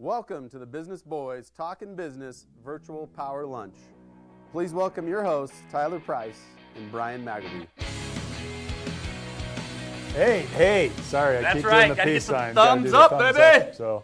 Welcome to the Business Boys Talkin Business Virtual Power Lunch. Please welcome your hosts, Tyler Price and Brian Magleby. Hey, sorry, I keep doing the peace sign. Thumbs up, baby! So,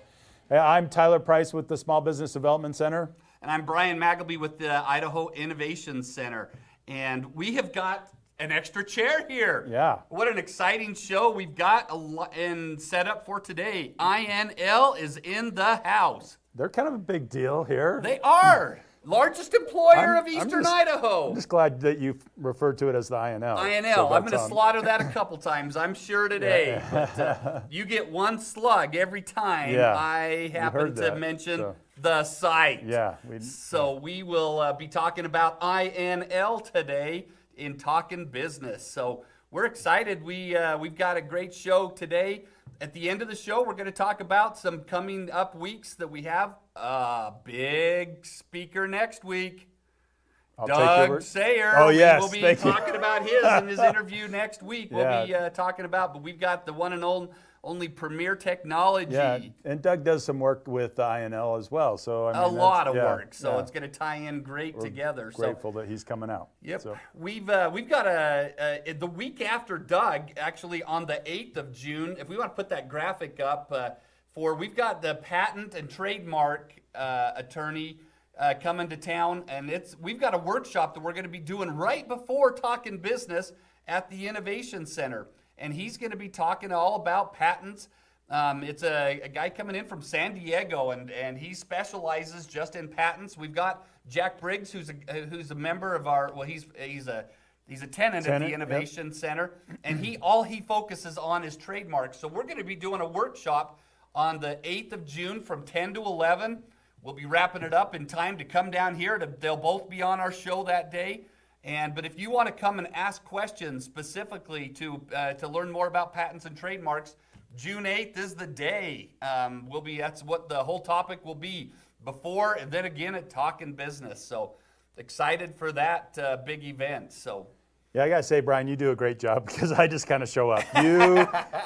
hey, I'm Tyler Price with the Small Business Development Center. And I'm Brian Magleby with the Idaho Innovation Center. And we have got an extra chair here. Yeah. What an exciting show we've got and set up for today. INL is in the house. They're kind of a big deal here. They are. Largest employer of Eastern Idaho. I'm just glad that you referred to it as the INL. INL. So I'm going to slaughter that a couple times, I'm sure, today. Yeah. But, you get one slug every time I happen to mention the site. Yeah. We will be talking about INL today in Talkin Business. So we're excited. We've got a great show today. At the end of the show, we're going to talk about some coming up weeks that we have. Big speaker next week, Doug Sayer. Oh, yes. We'll be talking about his interview next week. We'll be talking about, but we've got the one and only Premier Technology. Yeah, and Doug does some work with the INL as well. So a lot of work. So it's going to tie in great together. Grateful that he's coming out. Yep. So. We've got the week after Doug, actually on the 8th of June. If we want to put that graphic up, we've got the patent and trademark attorney coming to town, and we've got a workshop that we're going to be doing right before Talkin Business at the Innovation Center. And he's going to be talking all about patents. It's a guy coming in from San Diego, and he specializes just in patents. We've got Jack Briggs, who's a member of our. Well, he's a tenant at the Innovation Center, and all he focuses on is trademarks. So we're going to be doing a workshop on the 8th of June from 10 to 11. We'll be wrapping it up in time to come down here. They'll both be on our show that day. But if you want to come and ask questions specifically to learn more about patents and trademarks, June 8th is the day. That's what the whole topic will be before and then again at Talkin Business. So excited for that big event. So. Yeah, I got to say, Brian, you do a great job because I just kind of show up.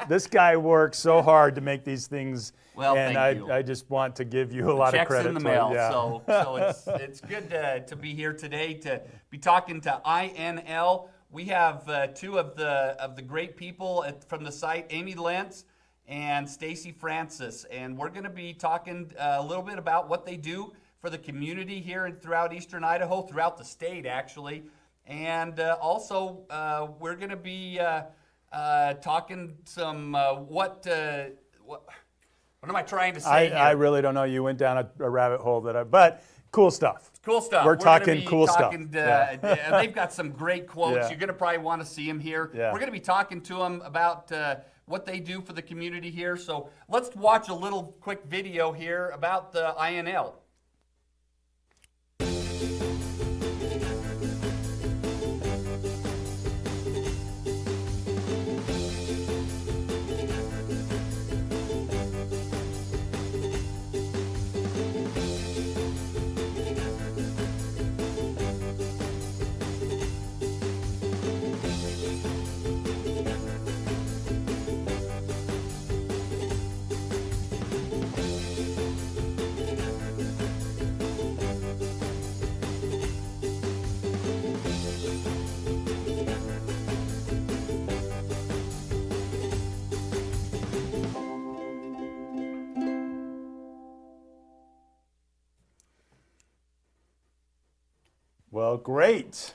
This guy works so hard to make these things, and I just want to give you a lot of credit. Checks in the mail, so it's good to be here today to be talking to INL. We have two of the great people from the site, Amy Lientz and STACEY Francis, and we're going to be talking a little bit about what they do for the community here and throughout Eastern Idaho, throughout the state, actually. And also, we're going to be talking some what am I trying to say here? I really don't know. You went down a rabbit hole but cool stuff. Cool stuff. We're talking cool stuff. They've got some great quotes. Yeah. You're going to probably want to see them here. Yeah. We're going to be talking to them about what they do for the community here. So let's watch a little quick video here about the INL. Well, great.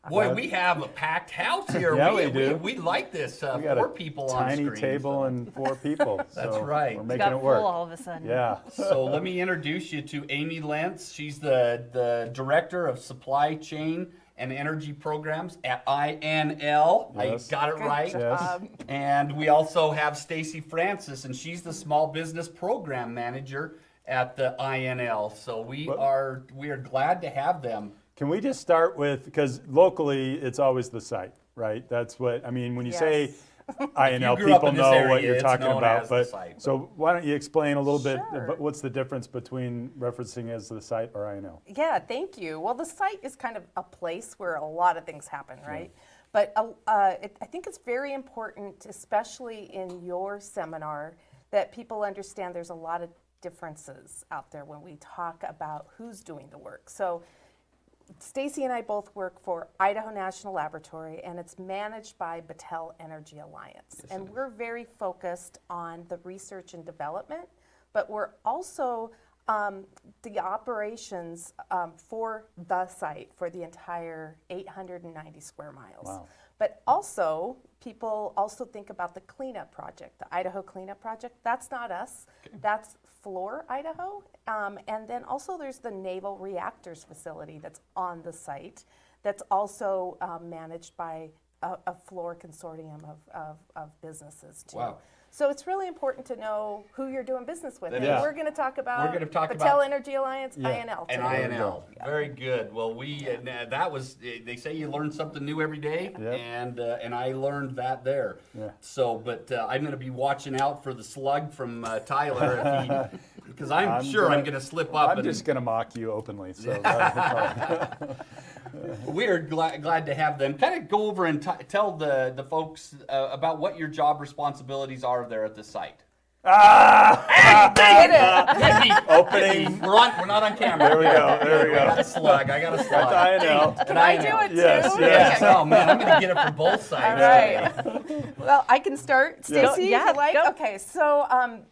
Boy, we have a packed house here. Yeah, we do. We like this. We got 4 people on screen. Tiny table and 4 people. That's right. We're making it work. Full all of a sudden. Yeah. So let me introduce you to Amy Lientz. She's the Director of Supply Chain and Energy Programs at INL. Yes. I got it right. Yes. And we also have STACEY Francis, and she's the Small Business Program Manager at the INL. So we are glad to have them. Can we just start with, because locally it's always the site, right? That's what, I mean, when you say INL, people know what you're talking about. But so why don't you explain a little bit about what's the difference between referencing as the site or INL? Yeah, thank you. Well, the site is kind of a place where a lot of things happen, right? But I think it's very important, especially in your seminar, that people understand there's a lot of differences out there when we talk about who's doing the work. So STACEY and I both work for Idaho National Laboratory, and it's managed by Battelle Energy Alliance. Yes, and we're very focused on the research and development, but we're also the operations for the site for the entire 890 square miles. Wow. But also, people also think about the cleanup project, the Idaho Cleanup Project. That's not us. That's Fluor, Idaho. And then also there's the Naval Reactors Facility that's on the site that's also managed by a Fluor consortium of businesses too. Wow. So it's really important to know who you're doing business with. That And is. we're going to talk about Battelle Battelle Energy Alliance, Yeah. INL. And today. INL. Very good. Well, that was, they say you learn something new every day, Yep. and I learned that there. Yeah. So, but I'm going to be watching out for the slug from Tyler, because I'm sure I'm going to slip up. I'm and just going to mock you openly. So we're glad to have them. Kind of go over and tell the folks about what your job responsibilities are there at the site. Did it. Opening. We're not on camera. There we go. There we I got go. a slug. That's INL. Can I do it too? Yes, yes. Oh man, I'm gonna get it from both sides. All right. Well, I can start. STACEY, Yeah, if you like. go. Okay, so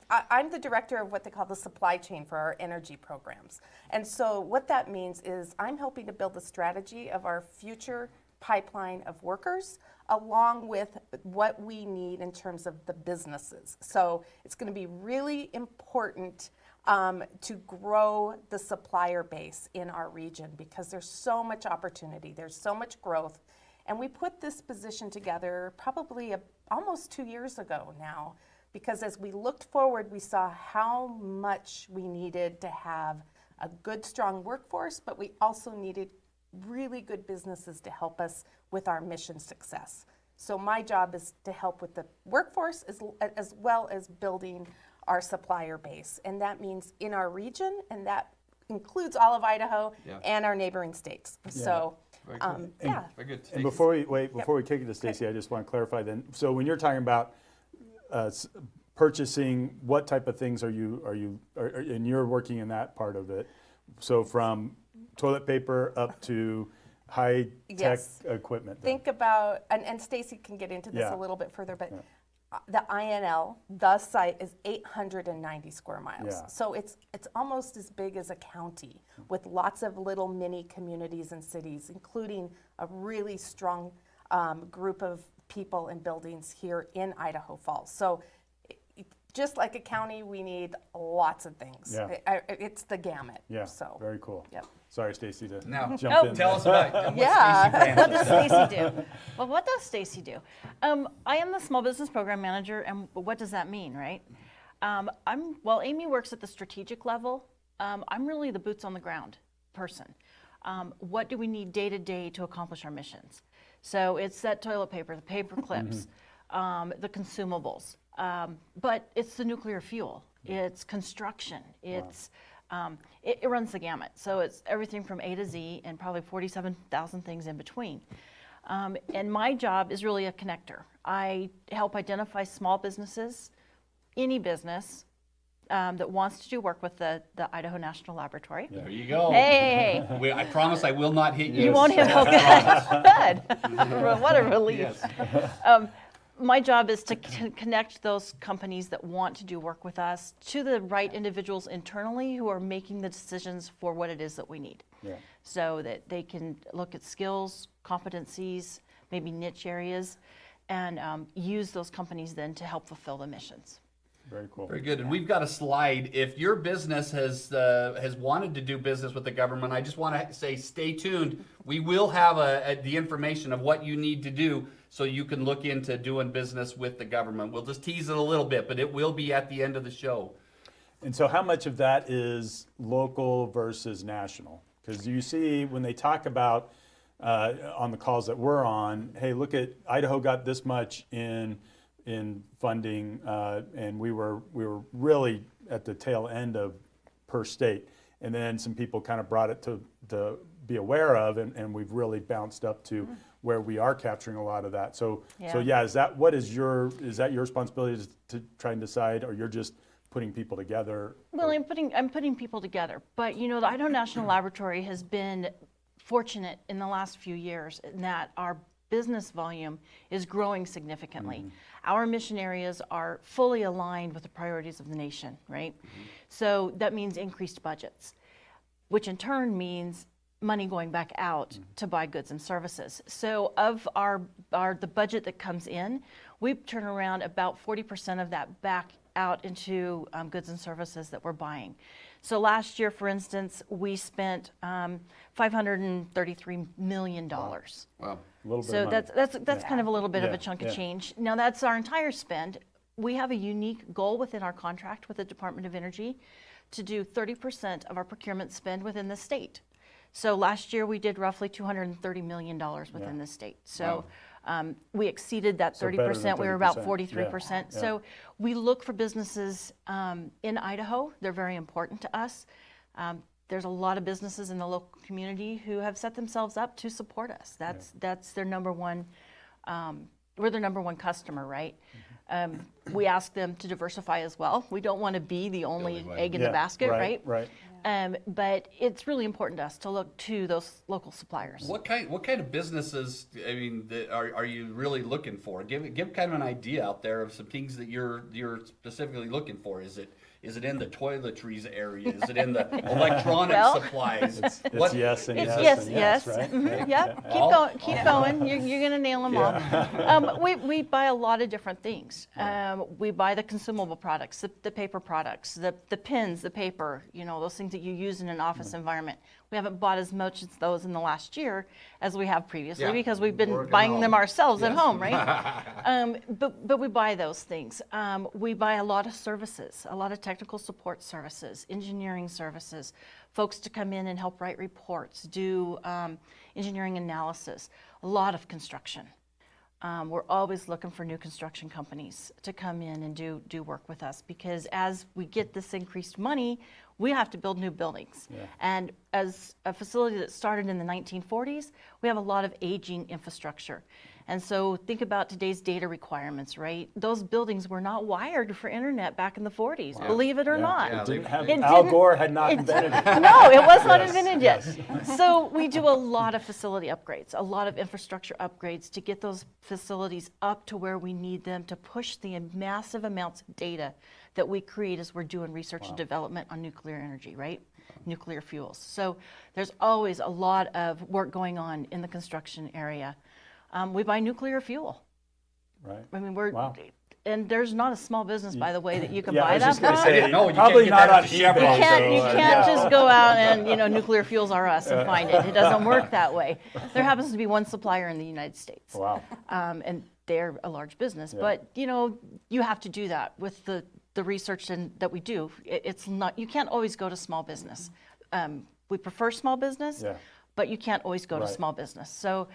I'm the director of what they call the supply chain for our energy programs. And so what that means is I'm helping to build the strategy of our future pipeline of workers along with what we need in terms of the businesses. So it's going to be really important to grow the supplier base in our region because there's so much opportunity, there's so much growth. And we put this position together probably almost 2 years ago now, because as we looked forward, we saw how much we needed to have a good, strong workforce, but we also needed really good businesses to help us with our mission success. So my job is to help with the workforce as well as building our supplier base. And that means in our region, and that includes all of Idaho and our neighboring states. So, Very good. Very good. And before we kick it to STACEY, I just want to clarify then. So when you're talking about purchasing, what type of things are you and you're working in that part of it? So from toilet paper up to high tech equipment. Then. think about, and STACEY can get into this Yeah. a little bit further, but the INL, the site is 890 square miles. Yeah. So it's almost as big as a county with lots of little mini communities and cities, including a really strong group of people and buildings here in Idaho Falls. So just like a county, we need lots of things. Yeah. It's the gamut. Yeah. So Very cool. Yep. Sorry, STACEY, to Now, jump in. tell us about what Yeah. STACEY What Branch does STACEY do? Well, what does STACEY do? I am the Small Business Program Manager, and what does that mean, right? While Amy works at the strategic level, I'm really the boots on the ground person. What do we need day to day to accomplish our missions? So it's that toilet paper, the paper clips, the consumables, but it's the nuclear fuel, it's construction, it's it runs the gamut. So it's everything from A to Z and probably 47,000 things in between. And my job is really a connector. I help identify small businesses, any business that wants to do work with the Idaho National Laboratory. There you go. Hey, I promise I will not hit you. you won't hit. Oh, good. What a relief. Yes. My job is to connect those companies that want to do work with us to the right individuals internally who are making the decisions for what it is that we need. Yeah. So that they can look at skills, competencies, maybe niche areas, and use those companies then to help fulfill the missions. Very cool. Very good. And we've got a slide. If your business has wanted to do business with the government, I just want to say stay tuned. We will have the information of what you need to do so you can look into doing business with the government. We'll just tease it a little bit, but it will be at the end of the show. And so how much of that is local versus national? Because you see when they talk about on the calls that we're on, hey, look at Idaho got this much in funding, and we were really at the tail end of per state. And then some people kind of brought it to be aware of, and we've really bounced up to where we are capturing a lot of that. So Yeah. is that your responsibility to try and decide, or you're just putting people together? Well, I'm putting people together, but you know, the Idaho National Laboratory has been fortunate in the last few years in that our business volume is growing significantly. Our mission areas are fully aligned with the priorities of the nation, right? So that means increased budgets, which in turn means money going back out to buy goods and services. So of the budget that comes in, we turn around about 40% of that back out into goods and services that we're buying. So last year, for instance, we spent $533 million. Wow. A little bit So of money. that's kind of a little bit of Yeah, a chunk of yeah. change. Now that's our entire spend. We have a unique goal within our contract with the Department of Energy to do 30% of our procurement spend within the state. So last year we did roughly $230 million within the state. So we exceeded that So better 30%. than We were about 30%. 43%. Yeah. So we look for businesses in Idaho. They're very important to us. There's a lot of businesses in the local community who have set themselves up to support us. That's their number one. We're their number one customer, right? We ask them to diversify as well. We don't want to be the only egg in the basket, right? Right. But it's really important to us to look to those local suppliers. What kind of businesses, I mean, are you really looking for? Give kind of an idea out there of some things that you're specifically looking for. Is it in the toiletries area? Is it in the electronic supplies? It's yes and It's yes, yes, and yes. right? Mhm, yep. All- Keep going. You're gonna nail them all. We buy a lot of different things. We buy the consumable products, the paper products, the pens, the paper. You know, those things that you use in an office environment. We haven't bought as much as those in the last year as we have previously because we've been Working buying home. them ourselves at home, right? But we buy those things. We buy a lot of services, a lot of technical support services, engineering services, folks to come in and help write reports, do engineering analysis, a lot of construction. We're always looking for new construction companies to come in and do work with us because as we get this increased money, we have to build new buildings. And as a facility that started in the 1940s, we have a lot of aging infrastructure. And so think about today's data requirements, right? Those buildings were not wired for internet back in the 40s, believe it or not. Yeah, It didn't have, It Al didn't- Gore had not invented it. No, it was not Yes, invented yet. So we do a lot of facility upgrades, a lot of infrastructure upgrades to get those facilities up to where we need them to push the massive amounts of data that we create as we're doing research and development on nuclear energy, right? Nuclear fuels. So there's always a lot of work going on in the construction area. We buy nuclear fuel. Right. I mean, and there's not a small business, by the way, that you can Yeah, I buy was that just gonna from. say, didn't know you probably can't get not that on at the Chevron. eBay. You so, can't just go out and, nuclear fuels are us and find it. It doesn't work that way. There happens to be one supplier in the United States. Wow. And they're a large business. But, you have to do that with the research that we do. It's not, you can't always go to small business. We prefer small business, but you can't always go to small business. So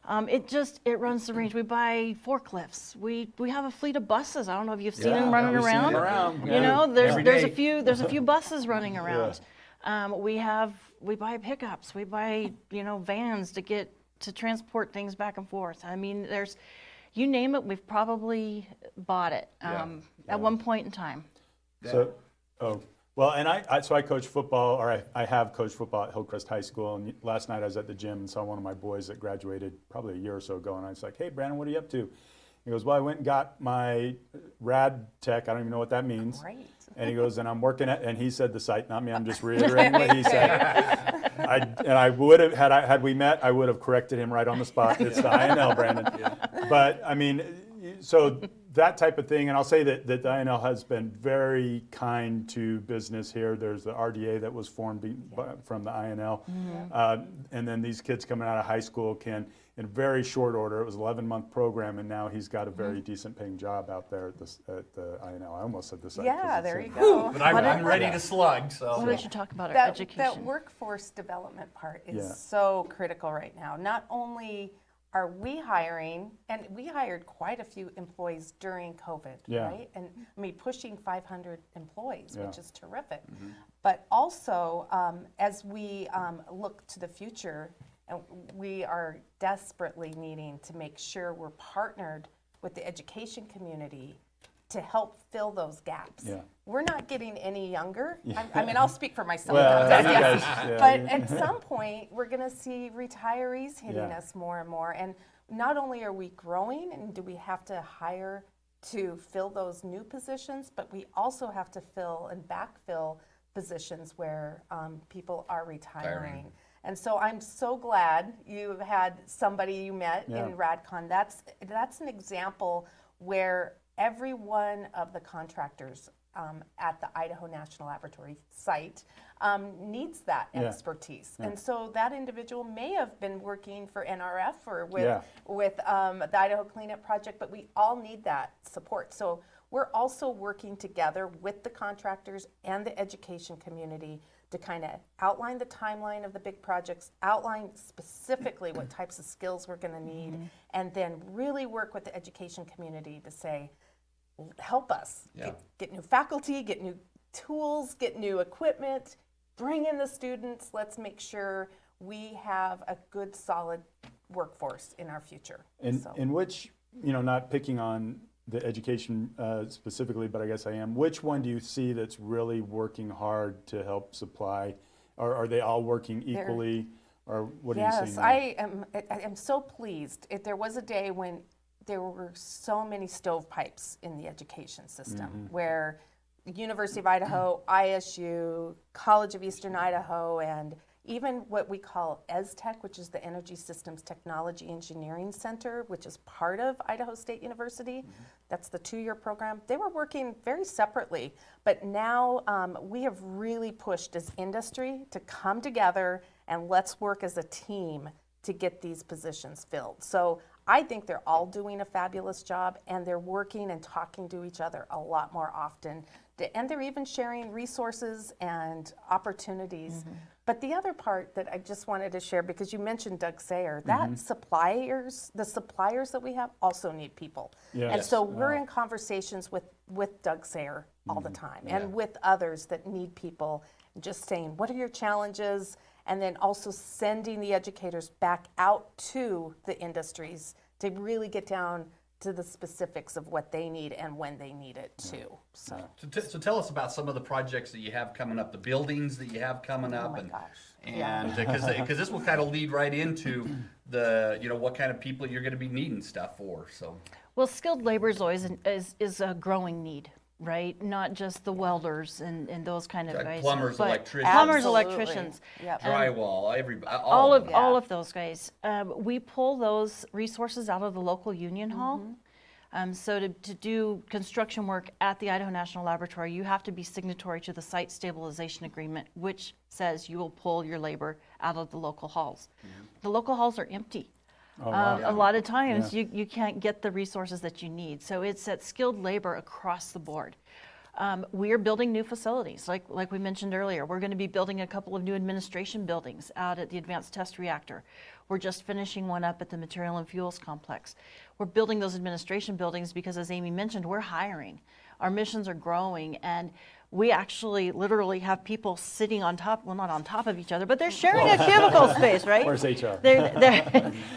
it runs the range. We buy forklifts. We have a fleet of buses. I don't know if you've seen them running we've seen around. them around. There's Every a few buses running around. We buy pickups. We buy vans to transport things back and forth. I mean, you name it, we've probably bought it at one point in time. So, well, and I coach football, or I have coached football at Hillcrest High School. And last night I was at the gym and saw one of my boys that graduated probably a year or so ago. And I was like, "Hey, Brandon, what are you up to?" He goes, "Well, I went and got my rad tech. I don't even know what that means." Great. And he goes, "And I'm working at," and he said the site, not me. I'm just reiterating what he said. I would have had we met, I would have corrected him right on the spot. It's the INL, Brandon. But I mean, so that type of thing, and I'll say that the INL has been very kind to business here. There's the RDA that was formed from the INL, and then these kids coming out of high school can, in very short order, it was an 11-month program, and now he's got a very decent paying job out there at the INL. I almost said the site. Yeah, there you go. But I'm ready to slug. So Why don't you talk about our That education? workforce development part is so critical right now. Not only are we hiring, and we hired quite a few employees during COVID, right? And I mean, pushing 500 employees, which is terrific. But also, as we look to the future, And we are desperately needing to make sure we're partnered with the education community to help fill those gaps. Yeah. We're not getting any younger. I mean, I'll speak for myself. Well, yes. you guys, yeah, But you- at some point, we're going to see retirees hitting Yeah. us more and more. And not only are we growing and do we have to hire to fill those new positions, but we also have to fill and backfill positions where people are retiring. And so I'm so glad you had somebody you met Yeah. in RadCon. That's an example where every one of the contractors at the Idaho National Laboratory site needs that Yeah. expertise. And so that individual may have been working for NRF or with, Yeah. with the Idaho Cleanup Project, but we all need that support. So we're also working together with the contractors and the education community to kind of outline the timeline of the big projects, outline specifically what types of skills we're going to need, and then really work with the education community to say, help us get new faculty, get new tools, get new equipment, bring in the students. Let's make sure we have a good, solid workforce in our future. And which, not picking on the education specifically, but I guess I am, which one do you see that's really working hard to help supply? Or are they all working equally? Or what are you seeing? Yes, there? I am so pleased. There was a day when there were so many stovepipes in the education system where the University of Idaho, ISU, College of Eastern Idaho, and even what we call ESTech, which is the Energy Systems Technology Engineering Center, which is part of Idaho State University. That's the 2-year program. They were working very separately, but now we have really pushed as industry to come together and let's work as a team to get these positions filled. So I think they're all doing a fabulous job, and they're working and talking to each other a lot more often. And they're even sharing resources and opportunities. But the other part that I just wanted to share, because you mentioned Doug Sayer, that the suppliers that we have also need people. Yes. And so we're in conversations with Doug Sayer all the time, and with others that need people, just saying, what are your challenges? And then also sending the educators back out to the industries to really get down to the specifics of what they need and when they need it too. So So tell us about some of the projects that you have coming up, the buildings that you have coming up, my and gosh. and because this will kind of lead right into the what kind of people you're going to be needing stuff for. So Well, skilled labor is always is a growing need, right? Not just the welders and those kind of Like guys. plumbers, but electricians. plumbers, Absolutely. electricians. Yep. drywall, All of of of those guys. We pull those resources out of the local union hall. So to do construction work at the Idaho National Laboratory, you have to be signatory to the site stabilization agreement, which says you will pull your labor out of the local halls. The local halls are empty. A lot of times you can't get the resources that you need. So it's that skilled labor across the board. We are building new facilities, like we mentioned earlier. We're going to be building a couple of new administration buildings out at the Advanced Test Reactor. We're just finishing one up at the Material and Fuels Complex. We're building those administration buildings because, as Amy mentioned, we're hiring. Our missions are growing, and we actually literally have people sitting on top, well, not on top of each other, but they're sharing a cubicle space, right? Where's HR?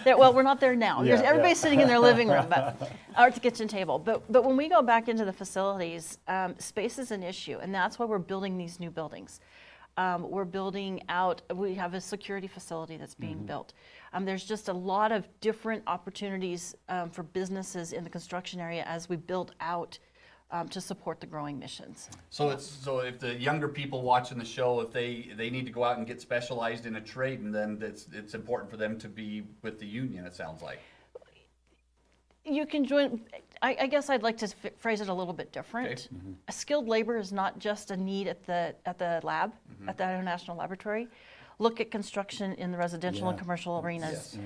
Well, we're not there now. Yeah, Everybody's sitting in their living room, or at the kitchen table. But when we go back into the facilities, space is an issue, and that's why we're building these new buildings. We're building out, we have a security facility that's being built. There's just a lot of different opportunities for businesses in the construction area as we build out to support the growing missions. So if the younger people watching the show, if they need to go out and get specialized in a trade, and then it's important for them to be with the union, it sounds like. You can join, I guess I'd like to phrase it a little bit different. Okay. A skilled labor is not just a need at the lab, at the Idaho National Laboratory. Look at construction in the residential and commercial arenas.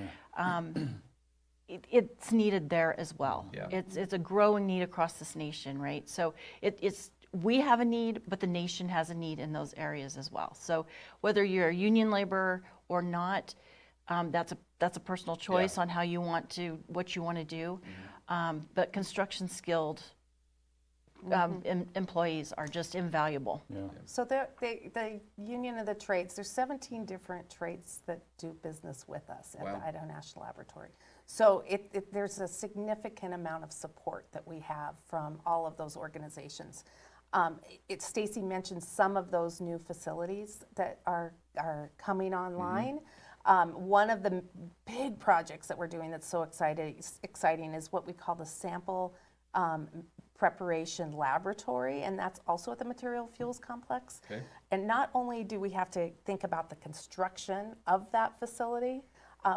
It's needed there as well. Yeah. It's a growing need across this nation, right? So we have a need, but the nation has a need in those areas as well. So whether you're a union laborer or not, that's a personal choice on how you want to, what you want to do. But construction skilled employees are just invaluable. Yeah. So the Union of the Trades, there's 17 different trades that do business with us at the Idaho National Laboratory. So there's a significant amount of support that we have from all of those organizations. STACEY mentioned some of those new facilities that are coming online. One of the big projects that we're doing that's so exciting is what we call the sample preparation laboratory, and that's also at the Material Fuels Complex. Okay. And not only do we have to think about the construction of that facility,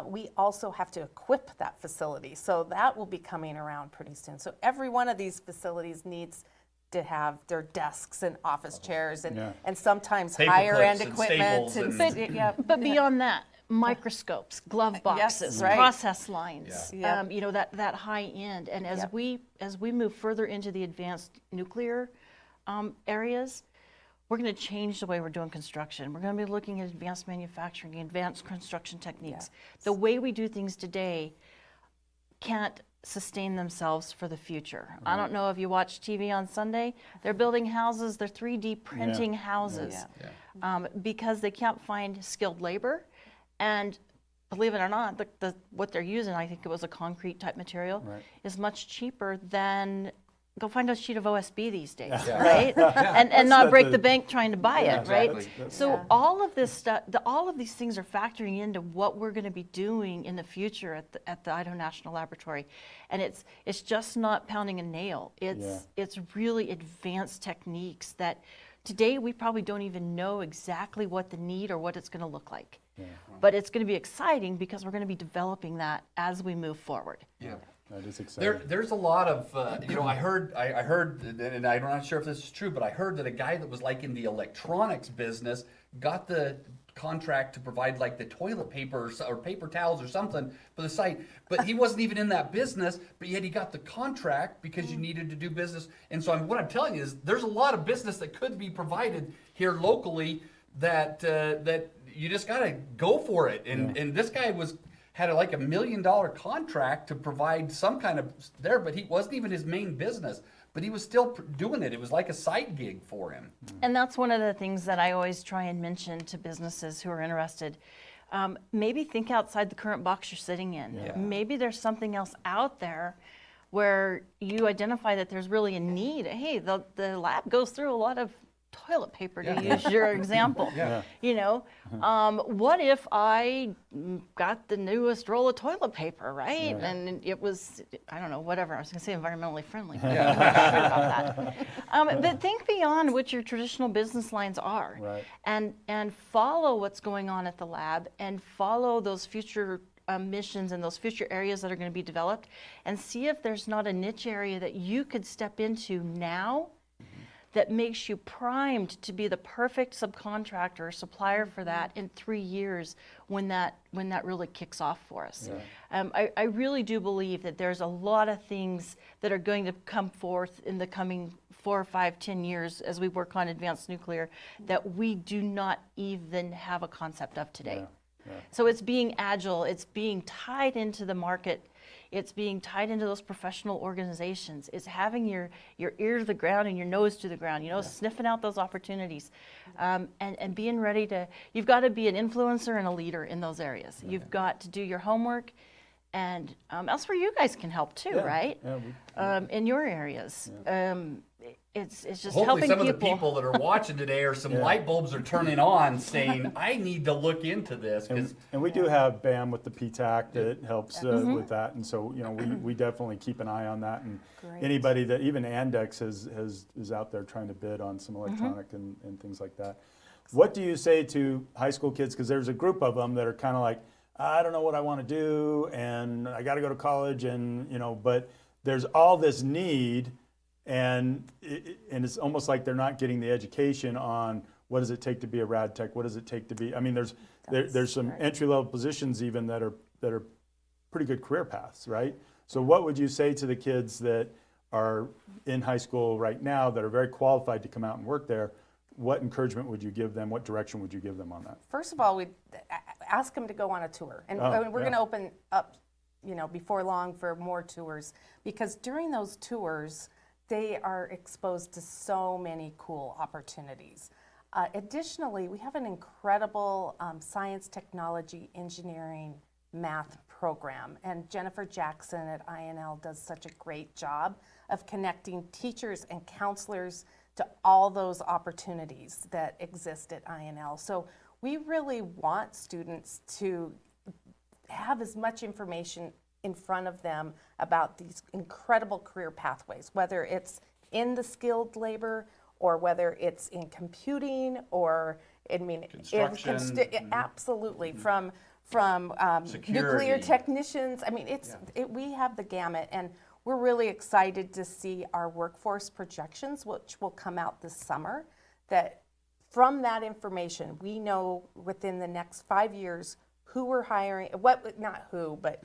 we also have to equip that facility. So that will be coming around pretty soon. So every one of these facilities needs to have their desks and office chairs and sometimes Paper higher end clips and equipment. staples But beyond that, microscopes, glove boxes, right. process lines, Yeah. you know, that high end. And as we move further into the advanced nuclear areas, we're going to change the way we're doing construction. We're going to be looking at advanced manufacturing, advanced construction techniques. The way we do things today can't sustain themselves for the future. I don't know if you watch TV on Sunday. They're building houses. They're 3D printing houses because they can't find skilled labor. And believe it or not, what they're using, I think it was a concrete type material, is much cheaper than go find a sheet of OSB these days, right? And not break the bank trying to buy it, right? So all of this stuff, all of these things are factoring into what we're going to be doing in the future at the Idaho National Laboratory, and it's just not pounding a nail. It's really advanced techniques that today we probably don't even know exactly what the need or what it's going to look like. But it's going to be exciting because we're going to be developing that as we move forward. Yeah. That is exciting. There's a lot of, you know, I heard, and I'm not sure if this is true, but I heard that a guy that was like in the electronics business got the contract to provide like the toilet paper or paper towels or something for the site, but he wasn't even in that business, but yet he got the contract because you needed to do business. And so what I'm telling you is there's a lot of business that could be provided here locally that you just got to go for it. And this guy had like $1 million contract to provide some kind of there, but he wasn't even his main business, but he was still doing it. It was like a side gig for him. And that's one of the things that I always try and mention to businesses who are interested. Maybe think outside the current box you're sitting in. Maybe there's something else out there where you identify that there's really a need. Hey, the lab goes through a lot of toilet paper, to use your example. You know, what if I got the newest roll of toilet paper, right? And it was, I don't know, whatever. I was going to say environmentally friendly. But I'm not sure about that. But think beyond what your traditional business lines are, and follow what's going on at the lab, and follow those future missions and those future areas that are going to be developed, and see if there's not a niche area that you could step into now that makes you primed to be the perfect subcontractor or supplier for that in 3 years when that really kicks off for us. I really do believe that there's a lot of things that are going to come forth in the coming 4, 5, 10 years as we work on advanced nuclear that we do not even have a concept of today. So it's being agile, it's being tied into the market, it's being tied into those professional organizations. It's having your ear to the ground and your nose to the ground, you know, sniffing out those opportunities, and being ready to, you've got to be an influencer and a leader in those areas. You've got to do your homework, and that's where you guys can help too, right? In your areas. It's just hopefully helping some people. of the people that are watching today or some light bulbs are turning on saying, I need to look into this. And we do have BAM with the PTAC that helps with that. And so, you know, we definitely keep an eye on that. And anybody that, even Andex is out there trying to bid on some electronic and things like that. What do you say to high school kids? Because there's a group of them that are kind of like, I don't know what I want to do, and I got to go to college, and, you know, but there's all this need. And it's almost like they're not getting the education on what does it take to be a rad tech, what does it take to be, I mean, there's some entry-level positions even that are pretty good career paths, right? So what would you say to the kids that are in high school right now that are very qualified to come out and work there? What encouragement would you give them? What direction would you give them on that? First of all, we'd ask them to go on a tour. And we're going to open up, you know, before long for more tours, because during those tours, they are exposed to so many cool opportunities. Additionally, we have an incredible science, technology, engineering, math program, and Jennifer Jackson at INL does such a great job of connecting teachers and counselors to all those opportunities that exist at INL. So we really want students to have as much information in front of them about these incredible career pathways, whether it's in the skilled labor or whether it's in computing or, I mean, Construction. Absolutely, from nuclear technicians. I mean, we have the gamut, and we're really excited to see our workforce projections, which will come out this summer, that from that information, we know within the next 5 years who we're hiring, not who, but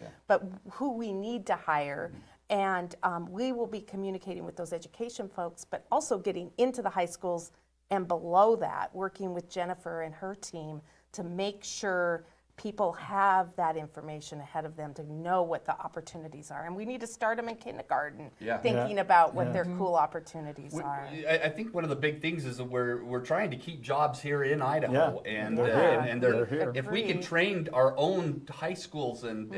who we need to hire. And we will be communicating with those education folks, but also getting into the high schools and below that, working with Jennifer and her team to make sure people have that information ahead of them to know what the opportunities are. And we need to start them in kindergarten, thinking about what their cool opportunities are. I think one of the big things is that we're trying to keep jobs here in Idaho, and they're here. If we can train our own high schools and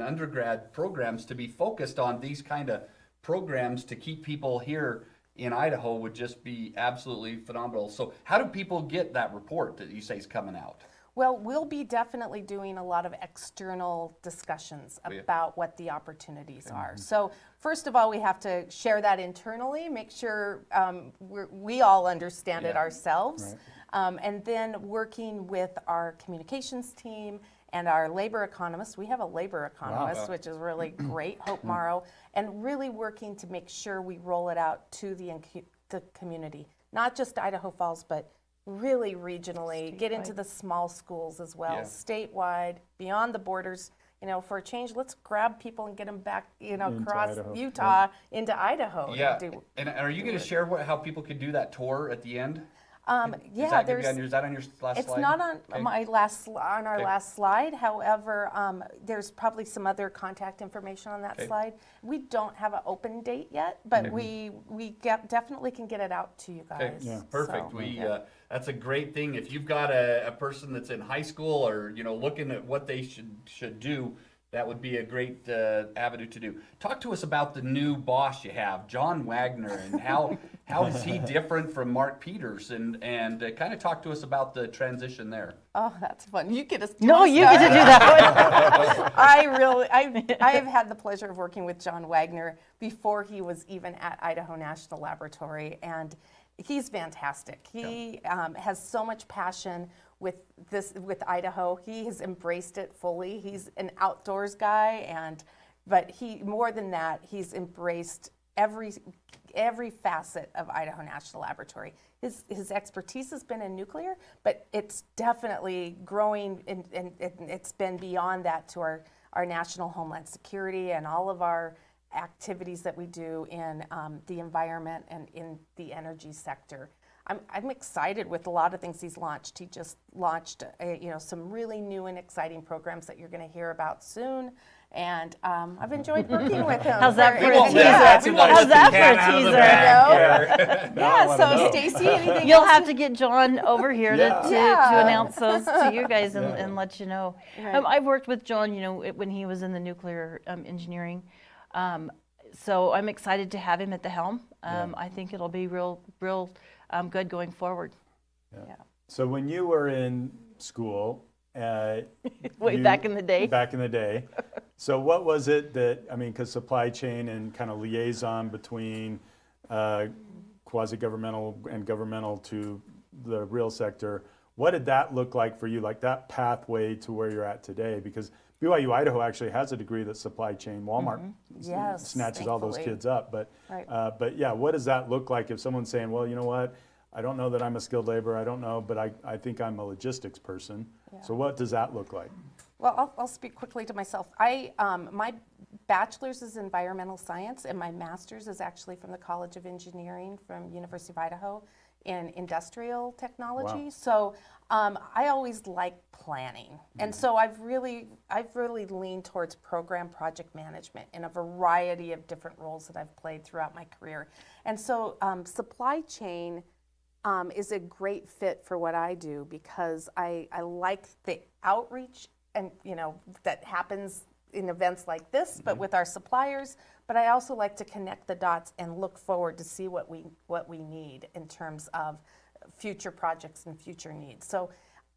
undergrad programs to be focused on these kind of programs to keep people here in Idaho would just be absolutely phenomenal. So how do people get that report that you say is coming out? Well, we'll be definitely doing a lot of external discussions about what the opportunities are. So first of all, we have to share that internally, make sure we all understand it ourselves. And then working with our communications team and our labor economists. We have a labor economist, which is really great, Hope Morrow, and really working to make sure we roll it out to the community, not just Idaho Falls, but really regionally, get into the small schools as well, statewide, beyond the borders. You know, for a change, let's grab people and get them back, across Idaho. Utah into Idaho. Yeah, and are you going to share how people could do that tour at the end? Is that on your last slide? It's not on my last slide. However, there's probably some other contact information on that slide. We don't have an open date yet, but we definitely can get it out to you guys. Okay. Yeah. Perfect. So, that's a great thing. If you've got a person that's in high school or looking at what they should do, that would be a great avenue to do. Talk to us about the new boss you have, John Wagner, and how is he different from Mark Peters, and kind of talk to us about the transition there. Oh, that's fun. You get us. No, you get to do that one. I've had the pleasure of working with John Wagner before he was even at Idaho National Laboratory, and he's fantastic. He has so much passion with Idaho. He has embraced it fully. He's an outdoors guy, but more than that, he's embraced every facet of Idaho National Laboratory. His expertise has been in nuclear, but it's definitely growing, and it's been beyond that to our national homeland security and all of our activities that we do in the environment and in the energy sector. I'm excited with a lot of things he's launched. He just launched some really new and exciting programs that you're going to hear about soon. And I've enjoyed working with him. How's that for a teaser? How's that for a teaser? Yeah, so STACEY, anything You'll else? have to get John over here to announce those to you guys and let you know. Right. I've worked with John, when he was in the nuclear engineering. So I'm excited to have him at the helm. I think it'll be real good going forward. Yeah. So when you were in school, back in the day. Back in the day. So what was it because supply chain and kind of liaison between quasi-governmental and governmental to the real sector, what did that look like for you, like that pathway to where you're at today? Because BYU Idaho actually has a degree that's supply chain. Walmart snatches all those kids up. But what does that look like if someone's saying, well, you know what, I don't know that I'm a skilled laborer, I don't know, but I think I'm a logistics person. Yeah. So what does that look like? Well, I'll speak quickly to myself. My bachelor's is environmental science, and my master's is actually from the College of Engineering from University of Idaho. in industrial technology. Wow. So I always like planning, and so I've really leaned towards program project management in a variety of different roles that I've played throughout my career. And so supply chain is a great fit for what I do, because I like the outreach and that happens in events like this, but with our suppliers. But I also like to connect the dots and look forward to see what we need in terms of future projects and future needs. So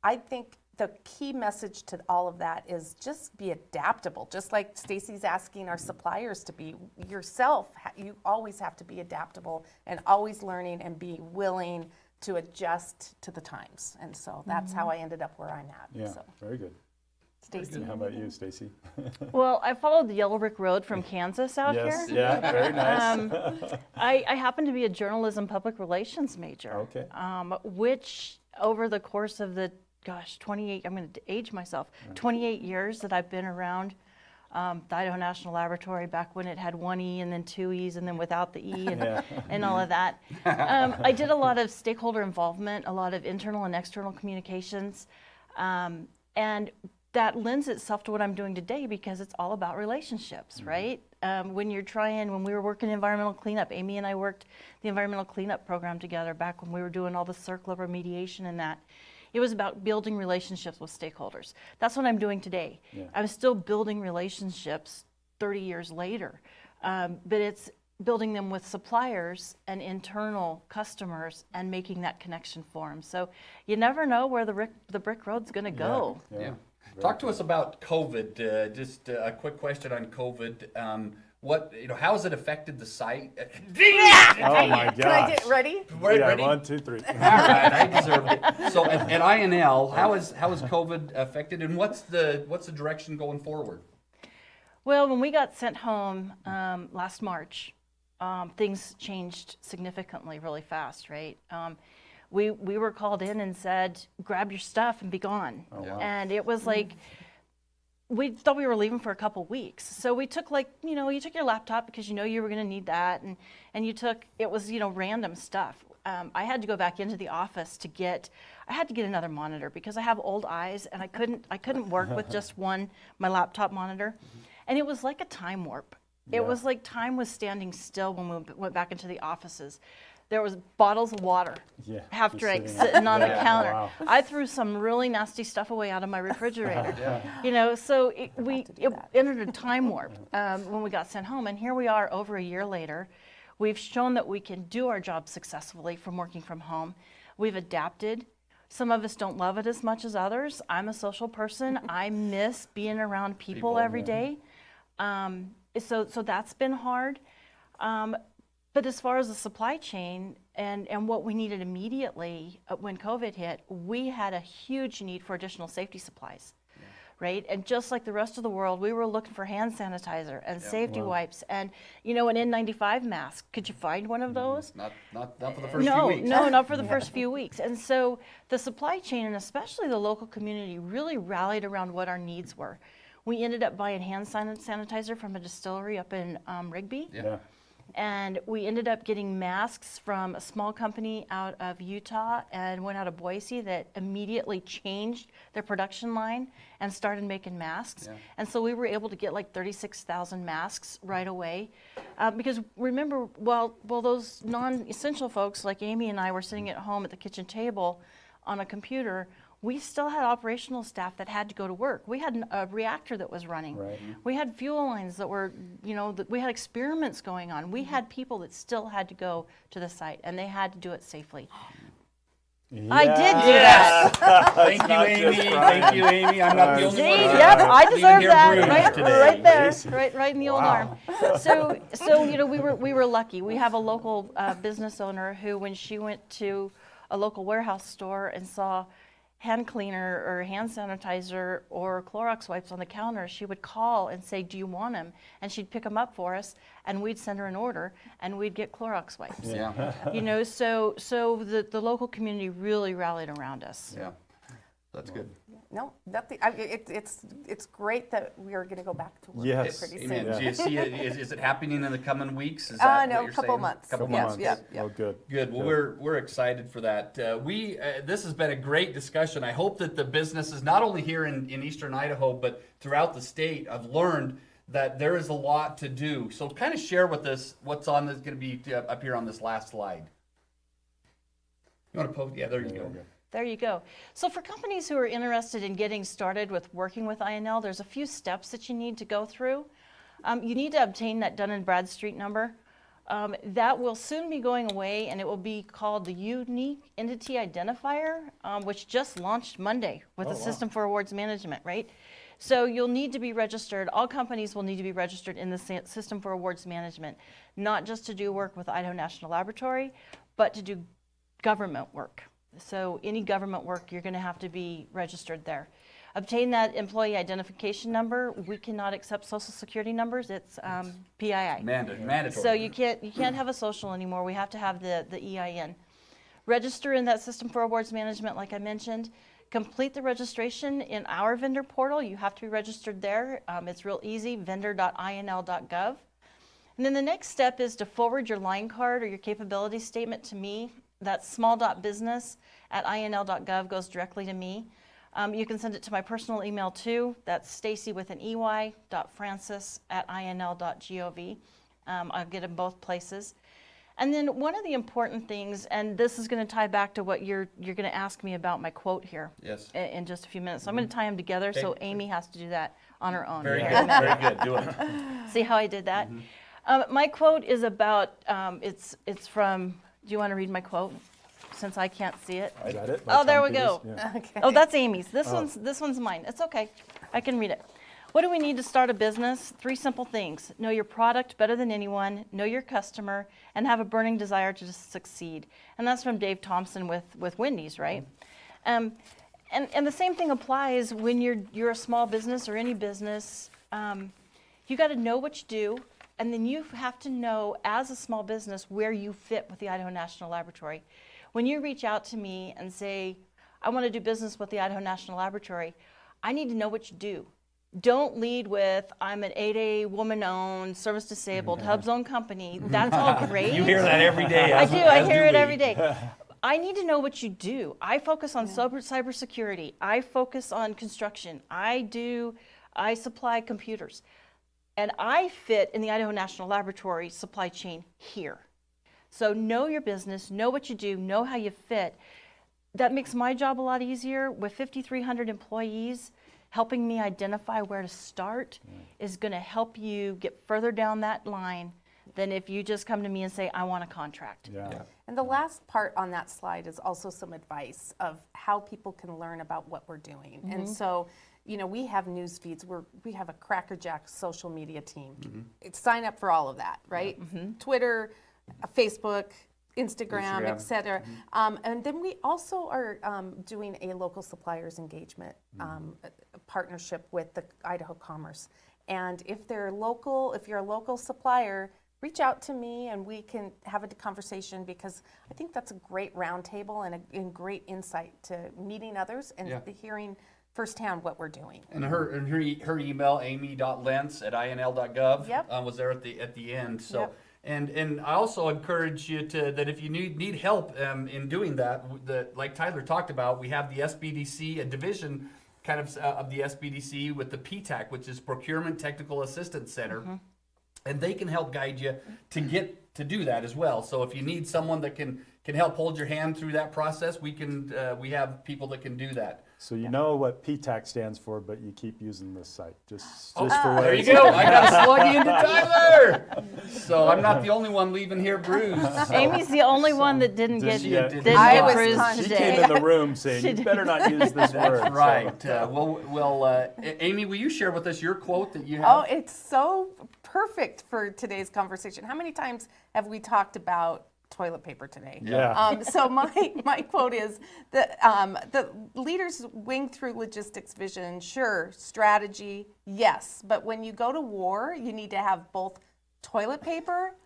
I think the key message to all of that is just be adaptable. Just like Stacey's asking our suppliers to be yourself, you always have to be adaptable and always learning and be willing to adjust to the times. And so that's how I ended up where I'm at. Yeah, So, very good. Stacey, How about you, Stacy? Well, I followed the Yellow Brick Road from Kansas out Yes, here. yeah, very nice. I happen to be a journalism public relations major. Okay. Which over the course of the, 28, I'm going to age myself, 28 years that I've been around the Idaho National Laboratory, back when it had one E and then two E's and then without the E and all of that. I did a lot of stakeholder involvement, a lot of internal and external communications, and that lends itself to what I'm doing today, because it's all about relationships, right? When we were working environmental cleanup, Amy and I worked the environmental cleanup program together back when we were doing all the circular remediation and that. It was about building relationships with stakeholders. That's what I'm doing today. Yeah. I'm still building relationships 30 years later, but it's building them with suppliers and internal customers and making that connection for them. So you never know where the brick road's gonna go. Yeah. Talk to us about COVID. Just a quick question on COVID. How has it affected the site? Oh my gosh. can I get ready? Ready? 1, 2, 3. All right, I deserved it. So at INL, how has COVID affected, and what's the direction going forward? Well, when we got sent home last March, things changed significantly really fast, right? We were called in and said, grab your stuff and be gone. Oh, wow. And it was like, we thought we were leaving for a couple weeks. So we took you took your laptop because you were gonna need that, and you took, it was random stuff. I had to go back into the office I had to get another monitor because I have old eyes and I couldn't work with just my laptop monitor. And it was like a time warp. It was like time was standing still when we went back into the offices. There was bottles of water, half drank, sitting on the counter. Wow. I threw some really nasty stuff away out of my refrigerator. So it entered a time warp when we got sent home. And here we are over a year later. We've shown that we can do our job successfully from working from home. We've adapted. Some of us don't love it as much as others. I'm a social person. I miss being around people every day. So that's been hard. But as far as the supply chain and what we needed immediately when COVID hit, we had a huge need for additional safety supplies, right? And just like the rest of the world, we were looking for hand sanitizer and safety wipes and, an N95 mask. Could you find one of those? Not for the first few weeks. No, not for the first few weeks. And so the supply chain, and especially the local community, really rallied around what our needs were. We ended up buying hand sanitizer from a distillery up in Rigby. Yeah. And we ended up getting masks from a small company out of Utah and one out of Boise that immediately changed their production line and started making masks. Yeah. And so we were able to get like 36,000 masks right away. Because remember, while those non-essential folks like Amy and I were sitting at home at the kitchen table on a computer, we still had operational staff that had to go to work. We had a reactor that was running. Right. We had fuel lines that were, we had experiments going on. We had people that still had to go to the site, and they had to do it safely. I did do that. Thank you, Amy. Thank you, Amy. I'm not the only one. Yep, I deserve that. Right there, Amazing. right in the old arm. So we were lucky. We have a local business owner who, when she went to a local warehouse store and saw hand cleaner or hand sanitizer or Clorox wipes on the counter, she would call and say, do you want them? And she'd pick them up for us, and we'd send her an order, and we'd get Clorox wipes. Yeah. So the local community really rallied around us. Yeah, that's good. No, nothing. It's great that we are going to go back to work Yes. pretty Amen. soon. Do you see it? Is it happening in the coming weeks? Is No, what a you're couple saying? months. Couple Yes, months. yeah. Oh, good. Good. Well, we're excited for that. This has been a great discussion. I hope that the businesses, not only here in Eastern Idaho, but throughout the state, have learned that there is a lot to do. So kind of share with us what's on this going to be up here on this last slide. You want to post? Yeah, there you go. There you go. So for companies who are interested in getting started with working with INL, there's a few steps that you need to go through. You need to obtain that Dun & Bradstreet number. That will soon be going away, and it will be called the Unique Entity Identifier, which just launched Monday with the System for Awards Management, right? So you'll need to be registered. All companies will need to be registered in the System for Awards Management, not just to do work with Idaho National Laboratory, but to do government work. So any government work, you're going to have to be registered there. Obtain that employee identification number. We cannot accept social security numbers. It's PII. Mandatory. So you can't have a social anymore. We have to have the EIN. Register in that System for Awards Management, like I mentioned. Complete the registration in our vendor portal. You have to be registered there. It's real easy, vendor.inl.gov. And then the next step is to forward your line card or your capability statement to me. That's small.business@inl.gov goes directly to me. You can send it to my personal email too. That's Stacey with an ey.francis@inl.gov. I'll get them both places. And then one of the important things, and this is going to tie back to what you're going to ask me about my quote here. Yes. In just a few minutes. So I'm going to tie them together. So Amy has to do that on her own. Very good. Very good. Do it. See how I did that? My quote is about. It's from. Do you want to read my quote? Since I can't see it. Is that it? Oh, there we go. Yeah. Okay. Oh, that's Amy's. This one's mine. It's okay. I can read it. What do we need to start a business? 3 simple things. Know your product better than anyone, know your customer, and have a burning desire to succeed. And that's from Dave Thompson with Wendy's, right? And the same thing applies when you're a small business or any business. You got to know what you do, and then you have to know as a small business where you fit with the Idaho National Laboratory. When you reach out to me and say, I want to do business with the Idaho National Laboratory, I need to know what you do. Don't lead with, I'm an 8A woman-owned, service-disabled, hub-zone company. That's all great. You hear that every day. I do. I hear it every day. I need to know what you do. I focus on cybersecurity. I focus on construction. I supply computers. And I fit in the Idaho National Laboratory supply chain here. So know your business, know what you do, know how you fit. That makes my job a lot easier. With 5,300 employees, helping me identify where to start is going to help you get further down that line than if you just come to me and say, I want a contract. Yeah. And the last part on that slide is also some advice of how people can learn about what we're doing. And so, we have news feeds. We have a crackerjack social media team. Sign up for all of that, right? Twitter, Facebook, Instagram, et cetera. And then we also are doing a local suppliers engagement partnership with the Idaho Commerce. And if you're a local supplier, reach out to me and we can have a conversation, because I think that's a great roundtable and a great insight to meeting others and hearing firsthand what we're doing. And her email, amy.lientz@inl.gov, Yep. was there at the end. So. Yep. And I also encourage you that if you need help in doing that, like Tyler talked about, we have the SBDC, a division kind of the SBDC with the PTAC, which is Procurement Technical Assistance Center, and they can help guide you to get to do that as well. So if you need someone that can help hold your hand through that process, we have people that can do that. So you know what PTAC stands for, but you keep using this site just for There you go. I got to slug you into Tyler. So I'm not the only one leaving here bruised. So. Amy's the only one that didn't get I was bruised conscious. She today. came in the room saying, you better not use this word. That's right. Amy, will you share with us your quote that you have? Oh, it's so perfect for today's conversation. How many times have we talked about toilet paper today? Yeah. So my quote is that the leaders wing through logistics vision. Sure, strategy, yes, but when you go to war, you need to have both toilet paper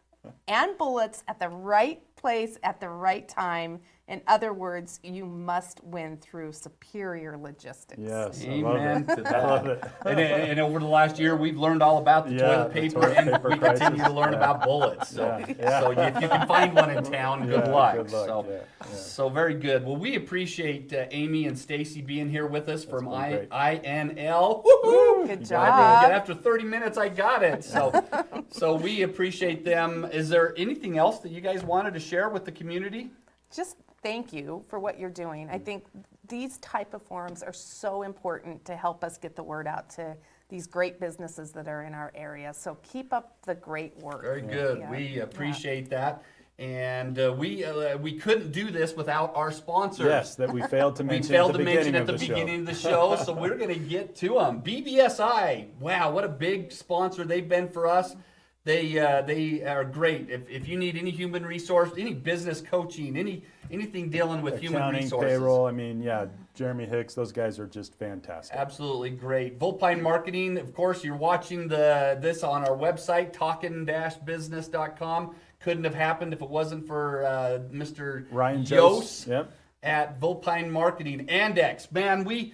and bullets at the right place at the right time. In other words, you must win through superior logistics. Yes, Amen I to love it. I love it. And over the last year, we've learned all about the toilet paper, and we continue to learn about bullets. So, so if you can find one in town, good luck. Good luck. So, so very good. Well, we appreciate Amy and Stacy being here with us from great. INL. Woo-hoo! Good I didn't job. get after 30 minutes, I got it. So we appreciate them. Is there anything else that you guys wanted to share with the community? Just thank you for what you're doing. I think these type of forums are so important to help us get the word out to these great businesses that are in our area. So keep up the great work. Very good. Yeah. We appreciate that. And we couldn't do this without our sponsors. Yes, that we failed to We mention failed at to the mention beginning at of the the show. beginning of the show, so we're going to get to them. BBSI, wow, what a big sponsor they've been for us. They are great. If you need any human resource, any business coaching, anything dealing with human Accounting, resources. payroll, I mean, yeah, Jeremy Hicks, those guys are just fantastic. Absolutely great. Vulpine Marketing, of course, you're watching this on our website, talkin-business.com. Couldn't have happened if it wasn't for Mr. Ryan Yost Yep. at Vulpine Marketing. Andex, man, we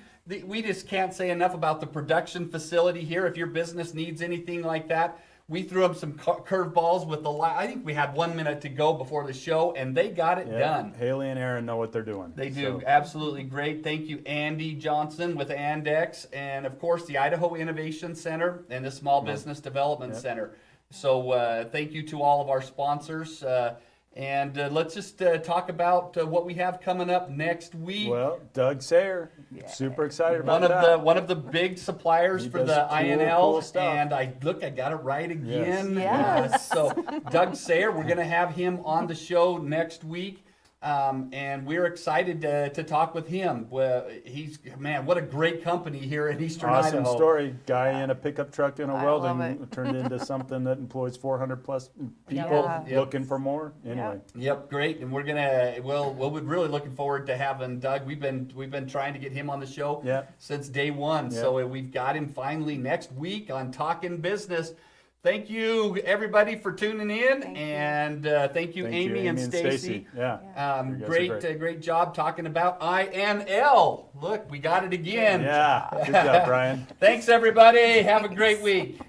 just can't say enough about the production facility here. If your business needs anything like that, we threw them some curveballs with I think we had 1 minute to go before the show, and they got it done. Haley and Aaron know what they're doing. They do. Absolutely great. Thank you, Andy Johnson with Andex, and of course the Idaho Innovation Center and the Small Business Development Center. So thank you to all of our sponsors. And let's just talk about what we have coming up next week. Well, Doug Sayer, super excited about that. One of the big suppliers for does the cool INL, stuff. and I got it right again. Yes. So Doug Sayer, we're going to have him on the show next week. And we're excited to talk with him. Well, what a great company here in Eastern Awesome Idaho. story. Guy in a pickup truck and a I welding love it. turned into something that employs 400 plus people Yeah. looking for more. Anyway, Yep, great. And we're we're really looking forward to having Doug. We've been trying to get him on the show since day one. Yeah. So we've got him finally next week on Talkin Business. Thank you, everybody, for tuning in, and thank you, Amy and Stacy. Yeah. You guys are Great job talking about INL. Look, we got it again. Yeah. Good job, Brian. Thanks, everybody. Have a great week.